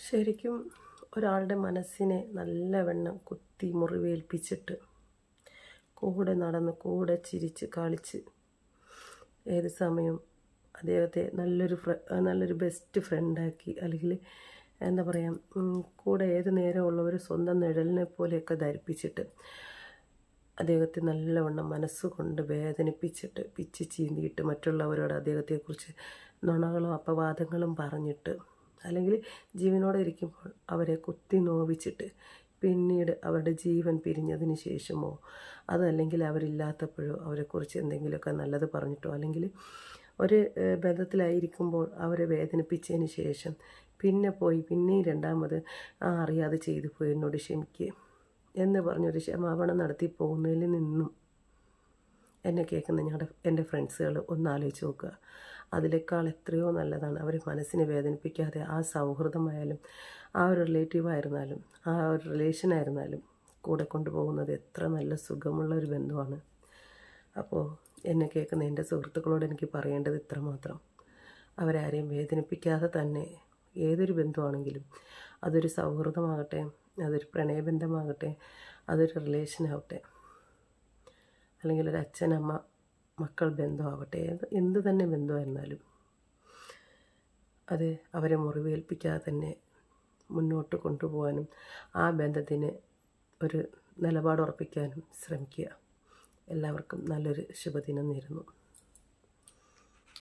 ശരിക്കും ഒരാളുടെ മനസ്സിനെ നല്ലവണ്ണം കുത്തി മുറിവേൽപ്പിച്ചിട്ട് കൂടെ നടന്ന് കൂടെ ചിരിച്ച് കളിച്ച് ഏത് സമയവും അദ്ദേഹത്തെ നല്ലൊരു ബെസ്റ്റ് ഫ്രണ്ടാക്കി, അല്ലെങ്കിൽ എന്താ പറയുക, കൂടെ ഏത് നേരമുള്ളവർ സ്വന്തം നിഴലിനെ പോലെയൊക്കെ ധരിപ്പിച്ചിട്ട് അദ്ദേഹത്തെ നല്ലവണ്ണം മനസ്സുകൊണ്ട് വേദനിപ്പിച്ചിട്ട് പിച്ച് ചീന്തിയിട്ട് മറ്റുള്ളവരോട് അദ്ദേഹത്തെക്കുറിച്ച് നുണകളും അപവാദങ്ങളും പറഞ്ഞിട്ട്, അല്ലെങ്കിൽ ജീവനോടെ ഇരിക്കുമ്പോൾ അവരെ കുത്തി നോവിച്ചിട്ട് പിന്നീട് അവരുടെ ജീവൻ പിരിഞ്ഞതിന് ശേഷമോ അതല്ലെങ്കിൽ അവരില്ലാത്തപ്പോഴോ അവരെക്കുറിച്ച് എന്തെങ്കിലുമൊക്കെ നല്ലത് പറഞ്ഞിട്ടോ, അല്ലെങ്കിൽ ഒരു ബന്ധത്തിലായിരിക്കുമ്പോൾ അവരെ വേദനിപ്പിച്ചതിന് ശേഷം പിന്നെയും രണ്ടാമത് അറിയാതെ ചെയ്തു പോയി, എന്നോട് ക്ഷമിക്കുക എന്ന് പറഞ്ഞൊരു ക്ഷമാപണം നടത്തി പോകുന്നതിൽ നിന്നും എന്നെ കേൾക്കുന്ന എൻ്റെ ഫ്രണ്ട്സുകൾ ഒന്ന് ആലോചിച്ച് നോക്കുക. അതിനേക്കാൾ എത്രയോ നല്ലതാണ് അവർ മനസ്സിനെ വേദനിപ്പിക്കാതെ ആ സൗഹൃദമായാലും ആ ഒരു റിലേറ്റീവായിരുന്നാലും ആ ഒരു റിലേഷനായിരുന്നാലും കൂടെ കൊണ്ടുപോകുന്നത് എത്ര നല്ല സുഖമുള്ള ഒരു ബന്ധമാണ്. അപ്പോൾ എന്നെ കേൾക്കുന്ന എൻ്റെ സുഹൃത്തുക്കളോട് എനിക്ക് പറയേണ്ടത് ഇത്ര മാത്രം: അവരാരെയും വേദനിപ്പിക്കാതെ തന്നെ ഏതൊരു ബന്ധമാണെങ്കിലും, അതൊരു സൗഹൃദമാകട്ടെ, അതൊരു പ്രണയബന്ധമാകട്ടെ, അതൊരു റിലേഷനാവട്ടെ, അല്ലെങ്കിൽ ഒരു അച്ഛനമ്മ മക്കൾ ബന്ധമാവട്ടെ, എന്ത് തന്നെ ബന്ധമായിരുന്നാലും അത് അവരെ മുറിവേൽപ്പിക്കാതെ തന്നെ മുന്നോട്ട് കൊണ്ടുപോകാനും ആ ബന്ധത്തിന് ഒരു നിലപാടുറപ്പിക്കാനും ശ്രമിക്കുക. എല്ലാവർക്കും നല്ലൊരു ശുഭദിനം നേരുന്നു.